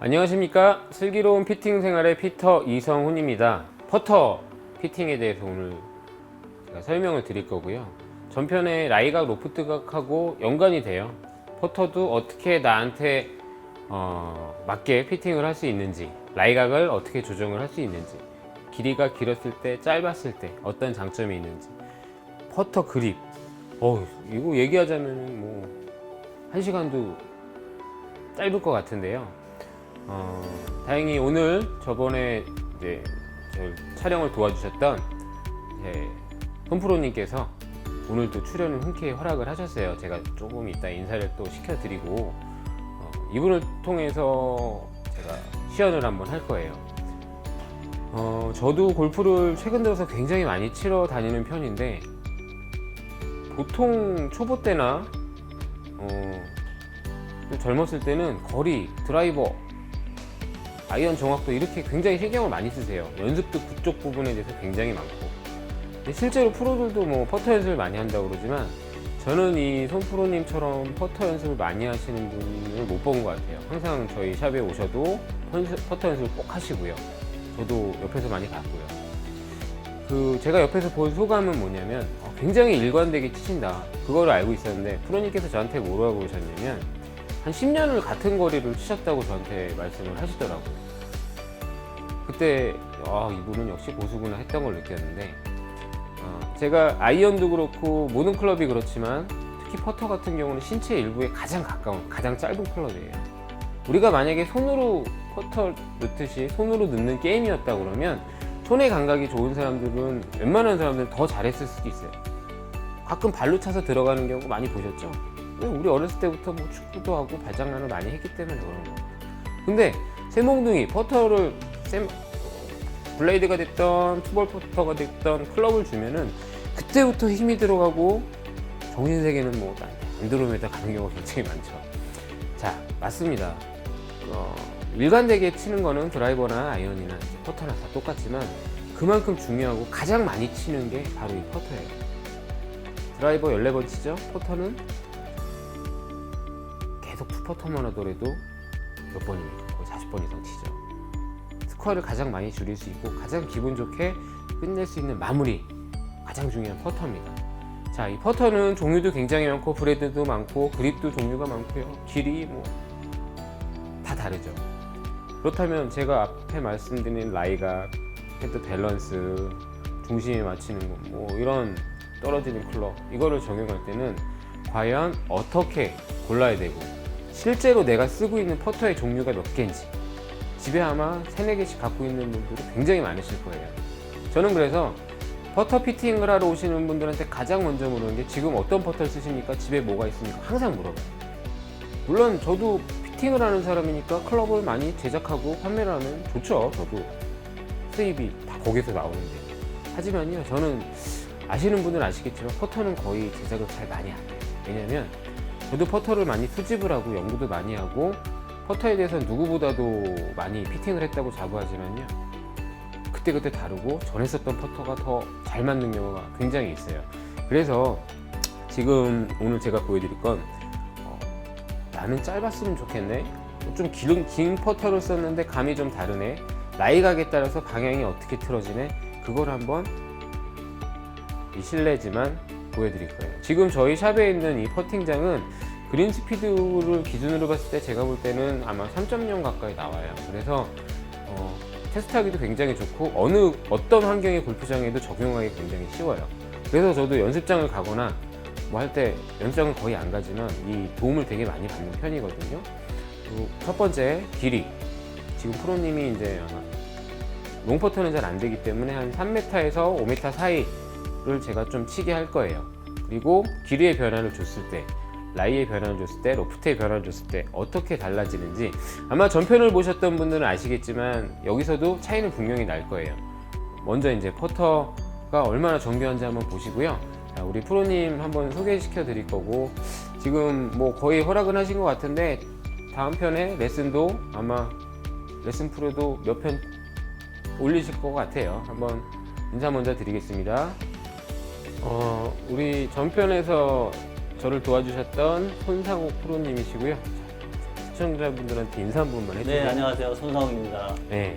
안녕하십니까. 슬기로운 피팅 생활의 피터 이성훈입니다. 퍼터 피팅에 대해서 오늘 제가 설명을 드릴 거고요. 전편에 라이각 로프트각하고 연관이 돼요. 퍼터도 어떻게 나한테 맞게 피팅을 할 수 있는지, 라이각을 어떻게 조정을 할 수 있는지, 길이가 길었을 때 짧았을 때 어떤 장점이 있는지, 퍼터 그립, 이거 얘기하자면 뭐 1시간도 짧을 것 같은데요. 다행히 오늘 저번에 이제 저를 촬영을 도와주셨던 손프로님께서 오늘도 출연을 흔쾌히 허락을 하셨어요. 제가 조금 이따 인사를 또 시켜드리고 이분을 통해서 제가 시연을 한번 할 거예요. 저도 골프를 최근 들어서 굉장히 많이 치러 다니는 편인데, 보통 초보 때나 또 젊었을 때는 거리, 드라이버, 아이언 정확도 이렇게 굉장히 신경을 많이 쓰세요. 연습도 그쪽 부분에 대해서 굉장히 많고. 근데 실제로 프로들도 뭐 퍼터 연습을 많이 한다고 그러지만, 저는 이 손프로님처럼 퍼터 연습을 많이 하시는 분을 못 본 것 같아요. 항상 저희 샵에 오셔도 퍼터 연습을 꼭 하시고요. 저도 옆에서 많이 봤고요. 제가 옆에서 본 소감은 뭐냐면 굉장히 일관되게 치신다, 그거를 알고 있었는데, 프로님께서 저한테 뭐라고 그러셨냐면 한 10년을 같은 거리를 치셨다고 저한테 말씀을 하시더라고요. 그때 이분은 역시 고수구나 했던 걸 느꼈는데, 제가 아이언도 그렇고 모든 클럽이 그렇지만 특히 퍼터 같은 경우는 신체 일부에 가장 가까운, 가장 짧은 클럽이에요. 우리가 만약에 손으로 퍼터 넣듯이 손으로 넣는 게임이었다 그러면 손의 감각이 좋은 사람들은, 웬만한 사람들은 더 잘했을 수도 있어요. 가끔 발로 차서 들어가는 경우 많이 보셨죠? 우리 어렸을 때부터 뭐 축구도 하고 발장난을 많이 했기 때문에 그런 거. 근데 쇠몽둥이 퍼터를 블레이드가 됐던 투볼 퍼터가 됐던 클럽을 주면은 그때부터 힘이 들어가고 정신세계는 뭐 안드로메다 가는 경우가 굉장히 많죠. 자, 맞습니다. 일관되게 치는 거는 드라이버나 아이언이나 퍼터나 다 똑같지만, 그만큼 중요하고 가장 많이 치는 게 바로 이 퍼터예요. 드라이버 14번 치죠? 퍼터는 계속 투퍼터만 하더라도 몇 번입니까? 거의 40번 이상 치죠. 스코어를 가장 많이 줄일 수 있고 가장 기분 좋게 끝낼 수 있는 마무리, 가장 중요한 퍼터입니다. 자, 이 퍼터는 종류도 굉장히 많고 브레드도 많고 그립도 종류가 많고요. 길이 뭐 다 다르죠. 그렇다면 제가 앞에 말씀드린 라이각, 헤드 밸런스, 중심에 맞추는 거, 뭐 이런 떨어지는 클럽, 이거를 적용할 때는 과연 어떻게 골라야 되고, 실제로 내가 쓰고 있는 퍼터의 종류가 몇 개인지, 집에 아마 3-4개씩 갖고 있는 분들이 굉장히 많으실 거예요. 저는 그래서 퍼터 피팅을 하러 오시는 분들한테 가장 먼저 물어보는 게, 지금 어떤 퍼터를 쓰십니까? 집에 뭐가 있습니까? 항상 물어봐요. 물론 저도 피팅을 하는 사람이니까 클럽을 많이 제작하고 판매를 하면 좋죠. 저도 수입이 다 거기서 나오는데. 하지만요, 저는 아시는 분들은 아시겠지만 퍼터는 거의 제작을 잘 많이 안 해요. 왜냐면 저도 퍼터를 많이 수집을 하고 연구도 많이 하고 퍼터에 대해서는 누구보다도 많이 피팅을 했다고 자부하지만요, 그때그때 다르고 전 했었던 퍼터가 더 잘 맞는 경우가 굉장히 있어요. 그래서 지금 오늘 제가 보여드릴 건 나는 짧았으면 좋겠네, 좀 긴 퍼터를 썼는데 감이 좀 다르네, 라이각에 따라서 방향이 어떻게 틀어지네, 그걸 한번 이 실내지만 보여드릴 거예요. 지금 저희 샵에 있는 이 퍼팅장은 그린 스피드를 기준으로 봤을 때 제가 볼 때는 아마 3.0 가까이 나와요. 그래서 테스트하기도 굉장히 좋고 어떤 환경의 골프장에도 적용하기 굉장히 쉬워요. 그래서 저도 연습장을 가거나 뭐 할 때, 연습장은 거의 안 가지만 이 도움을 되게 많이 받는 편이거든요. 첫 번째, 길이. 지금 프로님이 이제 아마 롱퍼터는 잘 안 되기 때문에 한 3m에서 5m 사이를 제가 좀 치게 할 거예요. 그리고 길이의 변화를 줬을 때, 라이의 변화를 줬을 때, 로프트의 변화를 줬을 때 어떻게 달라지는지, 아마 전편을 보셨던 분들은 아시겠지만 여기서도 차이는 분명히 날 거예요. 먼저 이제 퍼터가 얼마나 정교한지 한번 보시고요. 자, 우리 프로님 한번 소개시켜 드릴 거고, 지금 뭐 거의 허락은 하신 것 같은데 다음 편에 레슨도 아마 레슨 프로도 몇 편 올리실 것 같아요. 한번 인사 먼저 드리겠습니다. 우리 전편에서 저를 도와주셨던 손상욱 프로님이시고요. 시청자분들한테 인사 한 번만 해주세요. 네, 안녕하세요. 손상욱입니다. 네,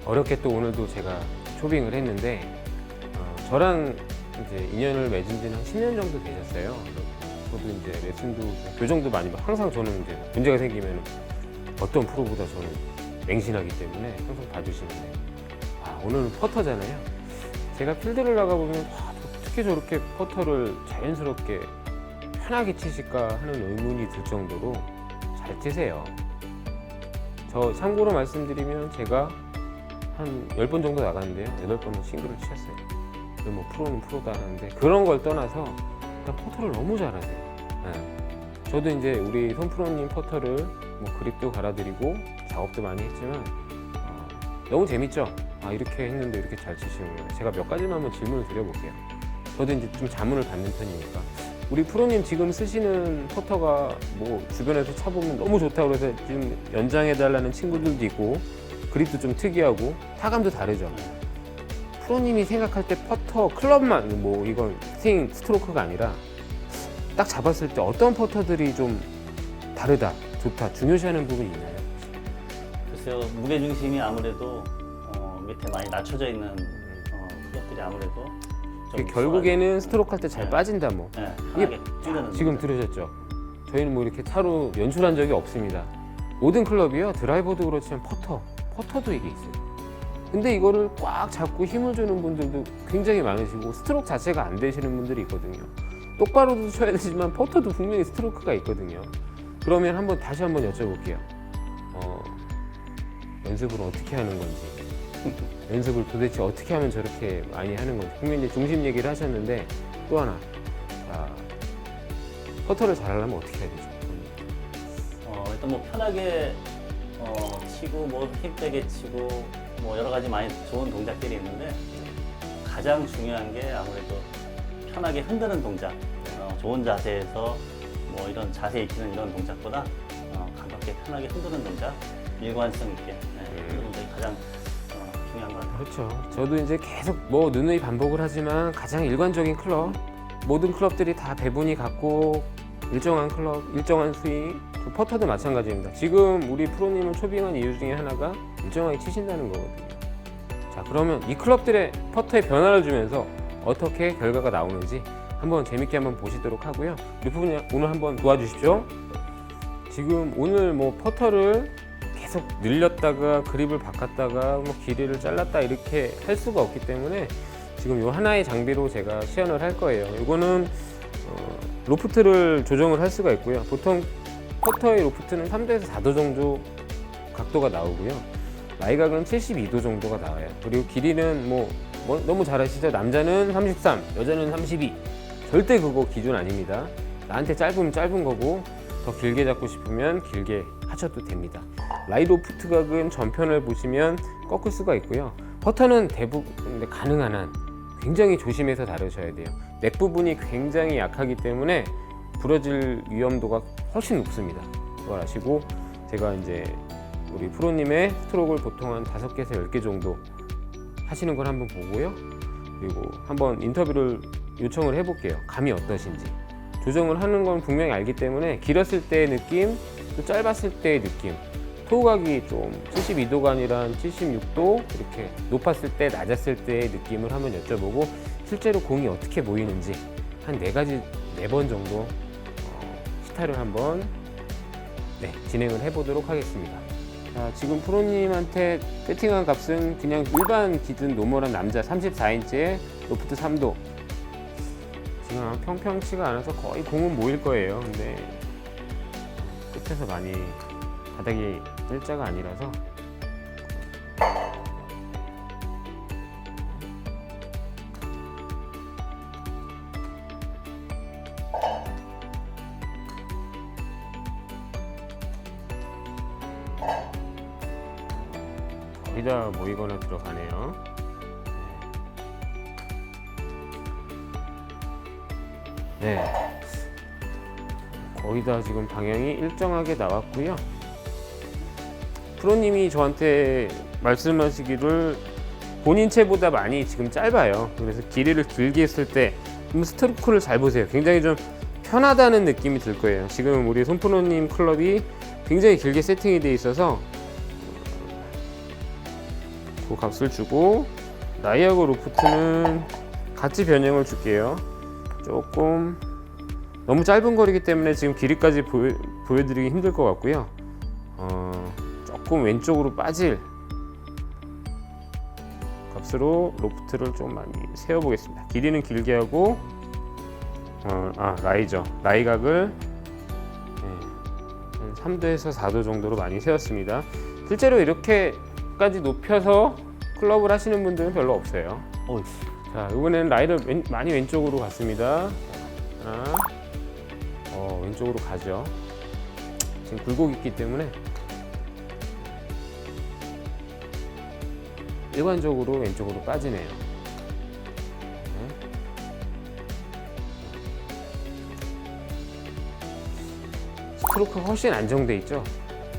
어렵게 또 오늘도 제가 초빙을 했는데 저랑 이제 인연을 맺은 지는 한 10년 정도 되셨어요. 저도 이제 레슨도 교정도 많이 받고 항상 저는 이제 문제가 생기면 어떤 프로보다 저는 맹신하기 때문에 항상 봐주시는데 오늘은 퍼터잖아요. 제가 필드를 나가보면 어떻게 저렇게 퍼터를 자연스럽게 편하게 치실까 하는 의문이 들 정도로 잘 치세요. 저 참고로 말씀드리면 제가 한 10번 정도 나갔는데요. 8번은 싱글을 치셨어요. 뭐 프로는 프로다 하는데 그런 걸 떠나서 일단 퍼터를 너무 잘하세요. 네. 저도 이제 우리 손프로님 퍼터를 뭐 그립도 갈아드리고 작업도 많이 했지만 너무 재밌죠? 이렇게 했는데 이렇게 잘 치시는구나. 제가 몇 가지만 한번 질문을 드려볼게요. 저도 이제 좀 자문을 받는 편이니까. 우리 프로님 지금 쓰시는 퍼터가 뭐 주변에서 차보면 너무 좋다고 그래서 지금 연장해달라는 친구들도 있고 그립도 좀 특이하고 타감도 다르죠. 프로님이 생각할 때 퍼터 클럽만 뭐 이건 스윙 스트로크가 아니라 딱 잡았을 때 어떤 퍼터들이 좀 다르다, 좋다, 중요시하는 부분이 있나요? 글쎄요, 무게중심이 아무래도 밑에 많이 낮춰져 있는 클럽들이 아무래도 좀 결국에는 스트로크 할 때 잘 빠진다 뭐. 네, 편하게 찌르는 지금 들으셨죠? 저희는 뭐 이렇게 차로 연출한 적이 없습니다. 모든 클럽이요, 드라이버도 그렇지만 퍼터도 이게 있어요. 근데 이거를 꽉 잡고 힘을 주는 분들도 굉장히 많으시고 스트로크 자체가 안 되시는 분들이 있거든요. 똑바로도 쳐야 되지만 퍼터도 분명히 스트로크가 있거든요. 그러면 다시 한번 여쭤볼게요. 연습을 어떻게 하는 건지, 연습을 도대체 어떻게 하면 저렇게 많이 하는 건지. 분명히 이제 중심 얘기를 하셨는데 또 하나, 퍼터를 잘하려면 어떻게 해야 되죠? 일단 뭐 편하게 치고 뭐 힘빼게 치고 뭐 여러 가지 많이 좋은 동작들이 있는데 가장 중요한 게 아무래도 편하게 흔드는 동작, 좋은 자세에서 뭐 이런 자세 익히는 이런 동작보다 가볍게 편하게 흔드는 동작, 일관성 있게 그런 동작이 가장 중요한 것 같아요. 그렇죠. 저도 이제 계속 뭐 누누이 반복을 하지만 가장 일관적인 클럽, 모든 클럽들이 다 배분이 같고 일정한 클럽, 일정한 스윙, 퍼터도 마찬가지입니다. 지금 우리 프로님을 초빙한 이유 중에 하나가 일정하게 치신다는 거거든요. 자, 그러면 이 클럽들의 퍼터에 변화를 주면서 어떻게 결과가 나오는지 한번 재밌게 한번 보시도록 하고요. 우리 프로님 오늘 한번 도와주십시오. 지금 오늘 뭐 퍼터를 계속 늘렸다가 그립을 바꿨다가 뭐 길이를 잘랐다 이렇게 할 수가 없기 때문에 지금 요 하나의 장비로 제가 시연을 할 거예요. 이거는 로프트를 조정을 할 수가 있고요. 보통 퍼터의 로프트는 3도에서 4도 정도 각도가 나오고요. 라이각은 72도 정도가 나와요. 그리고 길이는 뭐 너무 잘 아시죠? 남자는 33, 여자는 32. 절대 그거 기준 아닙니다. 나한테 짧으면 짧은 거고 더 길게 잡고 싶으면 길게 하셔도 됩니다. 라이 로프트 각은 전편을 보시면 꺾을 수가 있고요. 퍼터는 대부분 가능한 한 굉장히 조심해서 다루셔야 돼요. 넥 부분이 굉장히 약하기 때문에 부러질 위험도가 훨씬 높습니다. 그걸 아시고 제가 이제 우리 프로님의 스트로크를 보통 한 5개에서 10개 정도 하시는 걸 한번 보고요. 그리고 한번 인터뷰를 요청을 해볼게요. 감이 어떠신지. 조정을 하는 건 분명히 알기 때문에 길었을 때의 느낌, 또 짧았을 때의 느낌, 토각이 좀 72도가 아니라 76도 이렇게 높았을 때, 낮았을 때의 느낌을 한번 여쭤보고 실제로 공이 어떻게 보이는지 한 4번 정도 시타를 한번 진행을 해보도록 하겠습니다. 자, 지금 프로님한테 세팅한 값은 그냥 일반 기준 노멀한 남자 34인치에 로프트 3도. 지금 평평치가 않아서 거의 공은 모일 거예요. 근데 끝에서 많이 바닥이 일자가 아니라서 거의 다 모이거나 들어가네요. 네, 거의 다 지금 방향이 일정하게 나왔고요. 프로님이 저한테 말씀하시기를 본인 채보다 많이 지금 짧아요. 그래서 길이를 길게 했을 때 스트로크를 잘 보세요. 굉장히 좀 편하다는 느낌이 들 거예요. 지금 우리 손프로님 클럽이 굉장히 길게 세팅이 돼 있어서 그 값을 주고, 라이하고 로프트는 같이 변형을 줄게요. 조금 너무 짧은 거리기 때문에 지금 길이까지 보여드리기 힘들 것 같고요. 조금 왼쪽으로 빠질 값으로 로프트를 좀 많이 세워보겠습니다. 길이는 길게 하고, 라이죠. 라이각을 한 3도에서 4도 정도로 많이 세웠습니다. 실제로 이렇게까지 높여서 클럽을 하시는 분들은 별로 없어요. 자, 이번에는 라이를 많이 왼쪽으로 갔습니다. 하나, 왼쪽으로 가죠. 지금 굴곡이 있기 때문에 일관적으로 왼쪽으로 빠지네요. 스트로크가 훨씬 안정돼 있죠.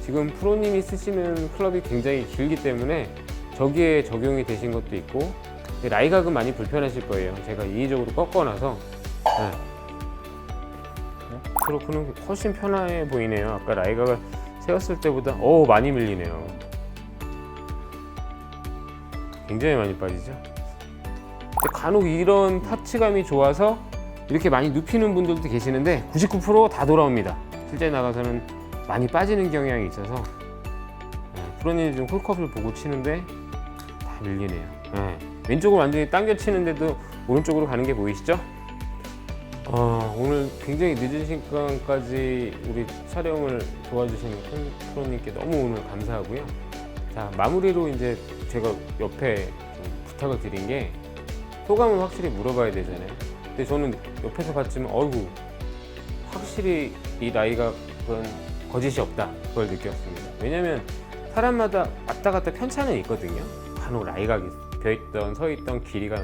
지금 프로님이 쓰시는 클럽이 굉장히 길기 때문에 저기에 적용이 되신 것도 있고, 라이각은 많이 불편하실 거예요. 제가 인위적으로 꺾어놔서 스트로크는 훨씬 편해 보이네요. 아까 라이각을 세웠을 때보다 많이 밀리네요. 굉장히 많이 빠지죠. 근데 간혹 이런 타치감이 좋아서 이렇게 많이 눕히는 분들도 계시는데 99% 다 돌아옵니다. 실제 나가서는 많이 빠지는 경향이 있어서 프로님 지금 홀컵을 보고 치는데 다 밀리네요. 왼쪽으로 완전히 당겨 치는데도 오른쪽으로 가는 게 보이시죠? 오늘 굉장히 늦은 시간까지 우리 촬영을 도와주신 프로님께 너무 오늘 감사하고요. 자, 마무리로 이제 제가 옆에 좀 부탁을 드린 게, 소감을 확실히 물어봐야 되잖아요. 근데 저는 옆에서 봤지만 확실히 이 라이각은 거짓이 없다, 그걸 느꼈습니다. 왜냐면 사람마다 왔다 갔다 편차는 있거든요. 간혹 라이각이 벼있던 서있던 길이가.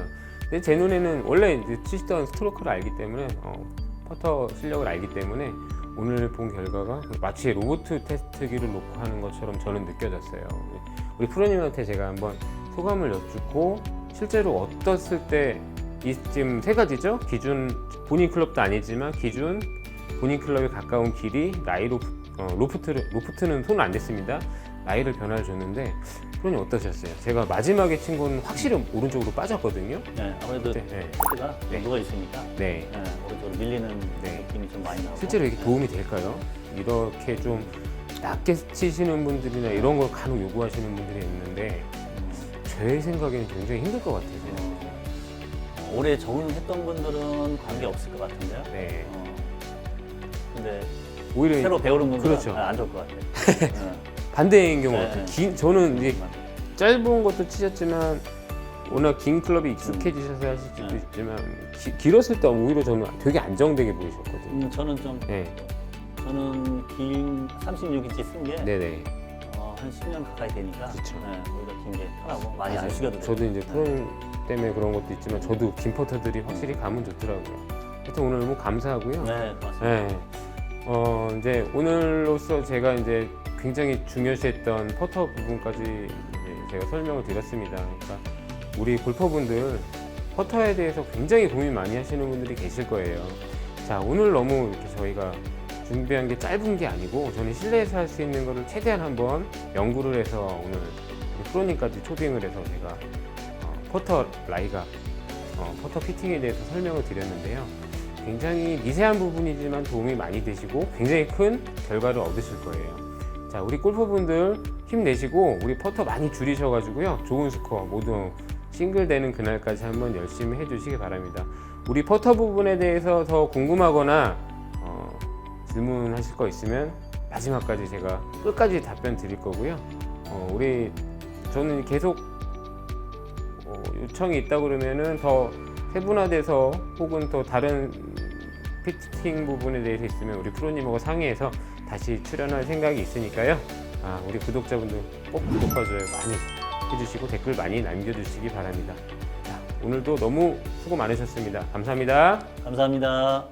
근데 제 눈에는 원래 이제 치시던 스트로크를 알기 때문에 퍼터 실력을 알기 때문에 오늘 본 결과가 마치 로봇 테스트기를 놓고 하는 것처럼 저는 느껴졌어요. 우리 프로님한테 제가 한번 소감을 여쭙고, 실제로 어떻을 때 이 지금 세 가지죠. 기준 본인 클럽도 아니지만 기준 본인 클럽에 가까운 길이, 라이 로프트는 손 안 댔습니다. 라이를 변화를 줬는데 프로님 어떠셨어요? 제가 마지막에 친 거는 확실히 오른쪽으로 빠졌거든요. 네, 아무래도 헤드가 누가 있으니까 오른쪽으로 밀리는 느낌이 좀 많이 나고. 실제로 이게 도움이 될까요? 이렇게 좀 낮게 치시는 분들이나 이런 걸 간혹 요구하시는 분들이 있는데 제 생각에는 굉장히 힘들 것 같아요. 오래 적응했던 분들은 관계 없을 것 같은데요. 근데 오히려 새로 배우는 분들은 그렇죠. 안 좋을 것 같아요. 반대인 경우 같아요. 저는 이제 짧은 것도 치셨지만 워낙 긴 클럽이 익숙해지셔서 하실 수도 있지만 길었을 때 오히려 저는 되게 안정되게 보이셨거든요. 저는 긴 36인치 쓴 게 한 10년 가까이 되니까 오히려 긴 게 편하고 많이 안 숙여도 돼요. 저도 이제 프로님 때문에 그런 것도 있지만 저도 긴 퍼터들이 확실히 감은 좋더라고요. 하여튼 오늘 너무 감사하고요. 네, 고맙습니다. 이제 오늘로써 제가 이제 굉장히 중요시했던 퍼터 부분까지 이제 제가 설명을 드렸습니다. 그러니까 우리 골퍼분들 퍼터에 대해서 굉장히 고민 많이 하시는 분들이 계실 거예요. 자, 오늘 너무 이렇게 저희가 준비한 게 짧은 게 아니고 저는 실내에서 할 수 있는 거를 최대한 한번 연구를 해서 오늘 우리 프로님까지 초빙을 해서 제가 퍼터 라이가 퍼터 피팅에 대해서 설명을 드렸는데요. 굉장히 미세한 부분이지만 도움이 많이 되시고 굉장히 큰 결과를 얻으실 거예요. 자, 우리 골퍼분들 힘내시고 우리 퍼터 많이 줄이셔가지고요. 좋은 스코어 모두 싱글 되는 그날까지 한번 열심히 해주시기 바랍니다. 우리 퍼터 부분에 대해서 더 궁금하거나 질문하실 거 있으면 마지막까지 제가 끝까지 답변 드릴 거고요. 저는 계속 요청이 있다 그러면은 더 세분화돼서 혹은 또 다른 피팅 부분에 대해서 있으면 우리 프로님하고 상의해서 다시 출연할 생각이 있으니까요. 우리 구독자분들 꼭 구독과 좋아요 많이 해주시고 댓글 많이 남겨주시기 바랍니다. 자, 오늘도 너무 수고 많으셨습니다. 감사합니다. 감사합니다.